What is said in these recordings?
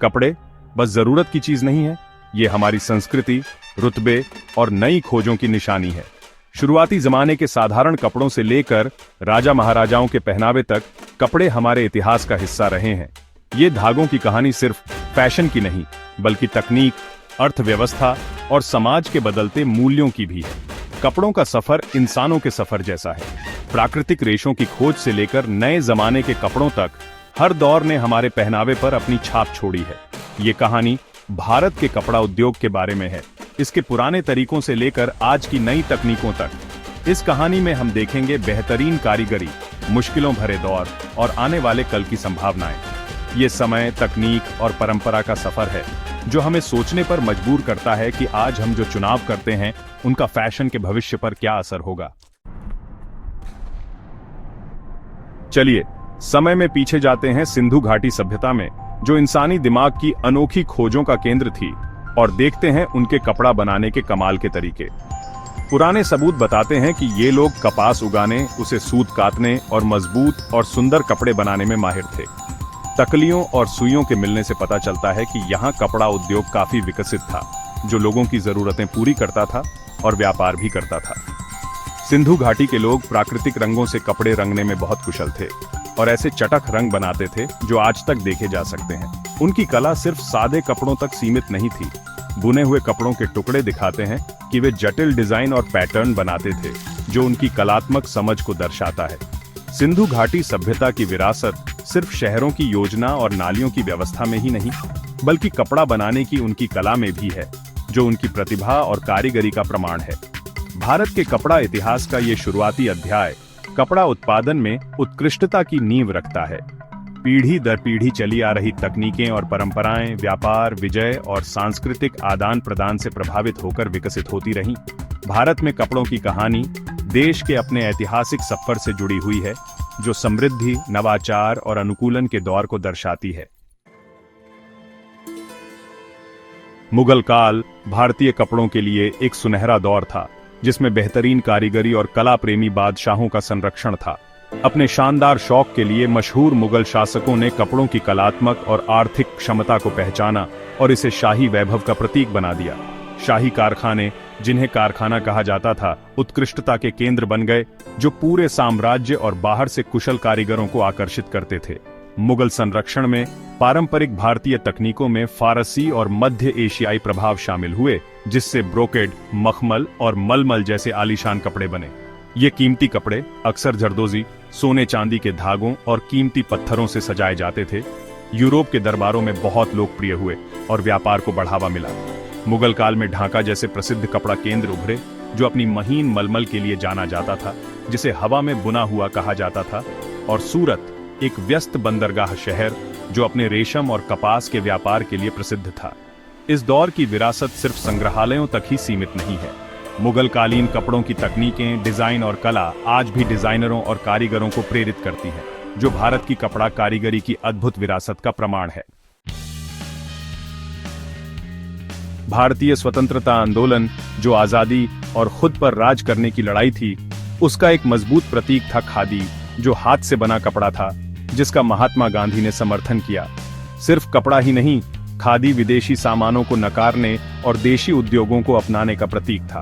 कपड़े बस जरूरत की चीज नहीं है, ये हमारी संस्कृति, रुतबे और नई खोजों की निशानी है। शुरुआती जमाने के साधारण कपड़ों से लेकर राजा महाराजाओं के पहनावे तक कपड़े हमारे इतिहास का हिस्सा रहे हैं। ये धागों की कहानी सिर्फ फैशन की नहीं, बल्कि तकनीक, अर्थव्यवस्था और समाज के बदलते मूल्यों की भी है। कपड़ों का सफर इंसानों के सफर जैसा है। प्राकृतिक रेशों की खोज से लेकर नए जमाने के कपड़ों तक हर दौर ने हमारे पहनावे पर अपनी छाप छोड़ी है। ये कहानी भारत के कपड़ा उद्योग के बारे में है, इसके पुराने तरीकों से लेकर आज की नई तकनीकों तक। इस कहानी में हम देखेंगे बेहतरीन कारीगरी, मुश्किलों भरे दौर और आने वाले कल की संभावनाएं। ये समय, तकनीक और परंपरा का सफर है जो हमें सोचने पर मजबूर करता है कि आज हम जो चुनाव करते हैं उनका फैशन के भविष्य पर क्या असर होगा। चलिए समय में पीछे जाते हैं सिंधु घाटी सभ्यता में, जो इंसानी दिमाग की अनोखी खोजों का केंद्र थी, और देखते हैं उनके कपड़ा बनाने के कमाल के तरीके। पुराने सबूत बताते हैं कि ये लोग कपास उगाने, उसे सूत काटने और मजबूत और सुंदर कपड़े बनाने में माहिर थे। तकलियों और सुइयों के मिलने से पता चलता है कि यहाँ कपड़ा उद्योग काफी विकसित था, जो लोगों की जरूरतें पूरी करता था और व्यापार भी करता था। सिंधु घाटी के लोग प्राकृतिक रंगों से कपड़े रंगने में बहुत कुशल थे और ऐसे चटक रंग बनाते थे जो आज तक देखे जा सकते हैं। उनकी कला सिर्फ सादे कपड़ों तक सीमित नहीं थी। बुने हुए कपड़ों के टुकड़े दिखाते हैं कि वे जटिल डिजाइन और पैटर्न बनाते थे, जो उनकी कलात्मक समझ को दर्शाता है। सिंधु घाटी सभ्यता की विरासत सिर्फ शहरों की योजना और नालियों की व्यवस्था में ही नहीं, बल्कि कपड़ा बनाने की उनकी कला में भी है, जो उनकी प्रतिभा और कारीगरी का प्रमाण है। भारत के कपड़ा इतिहास का ये शुरुआती अध्याय कपड़ा उत्पादन में उत्कृष्टता की नींव रखता है। पीढ़ी दर पीढ़ी चली आ रही तकनीकें और परंपराएं व्यापार, विजय और सांस्कृतिक आदान प्रदान से प्रभावित होकर विकसित होती रहीं। भारत में कपड़ों की कहानी देश के अपने ऐतिहासिक सफर से जुड़ी हुई है, जो समृद्धि, नवाचार और अनुकूलन के दौर को दर्शाती है। मुगल काल भारतीय कपड़ों के लिए एक सुनहरा दौर था, जिसमें बेहतरीन कारीगरी और कला प्रेमी बादशाहों का संरक्षण था। अपने शानदार शौक के लिए मशहूर मुगल शासकों ने कपड़ों की कलात्मक और आर्थिक क्षमता को पहचाना और इसे शाही वैभव का प्रतीक बना दिया। शाही कारखाने, जिन्हें कारखाना कहा जाता था, उत्कृष्टता के केंद्र बन गए, जो पूरे साम्राज्य और बाहर से कुशल कारीगरों को आकर्षित करते थे। मुगल संरक्षण में पारंपरिक भारतीय तकनीकों में फारसी और मध्य एशियाई प्रभाव शामिल हुए, जिससे ब्रोकेड, मखमल और मलमल जैसे आलीशान कपड़े बने। ये कीमती कपड़े अक्सर जरदोजी, सोने चांदी के धागों और कीमती पत्थरों से सजाए जाते थे। यूरोप के दरबारों में बहुत लोकप्रिय हुए और व्यापार को बढ़ावा मिला। मुगल काल में ढाका जैसे प्रसिद्ध कपड़ा केंद्र उभरे, जो अपनी महीन मलमल के लिए जाना जाता था, जिसे हवा में बुना हुआ कहा जाता था। और सूरत, एक व्यस्त बंदरगाह शहर, जो अपने रेशम और कपास के व्यापार के लिए प्रसिद्ध था। इस दौर की विरासत सिर्फ संग्रहालयों तक ही सीमित नहीं है। मुगल कालीन कपड़ों की तकनीकें, डिजाइन और कला आज भी डिजाइनरों और कारीगरों को प्रेरित करती है, जो भारत की कपड़ा कारीगरी की अद्भुत विरासत का प्रमाण है। भारतीय स्वतंत्रता आंदोलन, जो आजादी और खुद पर राज करने की लड़ाई थी, उसका एक मजबूत प्रतीक था खादी, जो हाथ से बना कपड़ा था, जिसका महात्मा गांधी ने समर्थन किया। सिर्फ कपड़ा ही नहीं, खादी विदेशी सामानों को नकारने और देशी उद्योगों को अपनाने का प्रतीक था।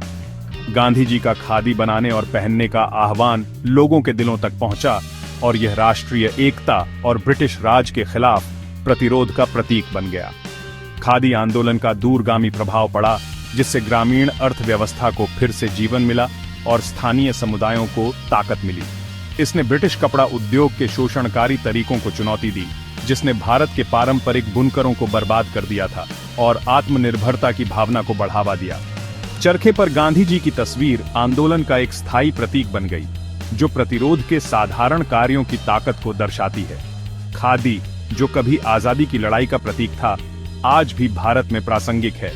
गांधी जी का खादी बनाने और पहनने का आह्वान लोगों के दिलों तक पहुंचा और यह राष्ट्रीय एकता और ब्रिटिश राज के खिलाफ प्रतिरोध का प्रतीक बन गया। खादी आंदोलन का दूरगामी प्रभाव पड़ा, जिससे ग्रामीण अर्थव्यवस्था को फिर से जीवन मिला और स्थानीय समुदायों को ताकत मिली। इसने ब्रिटिश कपड़ा उद्योग के शोषणकारी तरीकों को चुनौती दी, जिसने भारत के पारंपरिक बुनकरों को बर्बाद कर दिया था और आत्मनिर्भरता की भावना को बढ़ावा दिया। चरखे पर गांधी जी की तस्वीर आंदोलन का एक स्थायी प्रतीक बन गई, जो प्रतिरोध के साधारण कार्यों की ताकत को दर्शाती है। खादी, जो कभी आजादी की लड़ाई का प्रतीक था, आज भी भारत में प्रासंगिक है।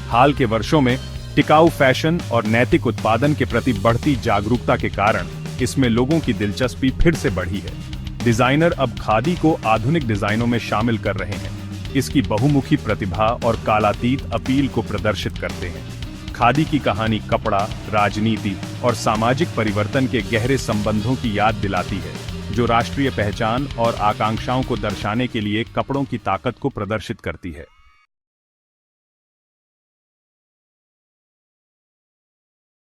हाल के वर्षों में टिकाऊ फैशन और नैतिक उत्पादन के प्रति बढ़ती जागरूकता के कारण इसमें लोगों की दिलचस्पी फिर से बढ़ी है। डिजाइनर अब खादी को आधुनिक डिजाइनों में शामिल कर रहे हैं। इसकी बहुमुखी प्रतिभा और कालातीत अपील को प्रदर्शित करते हैं। खादी की कहानी कपड़ा, राजनीति और सामाजिक परिवर्तन के गहरे संबंधों की याद दिलाती है, जो राष्ट्रीय पहचान और आकांक्षाओं को दर्शाने के लिए कपड़ों की ताकत को प्रदर्शित करती है।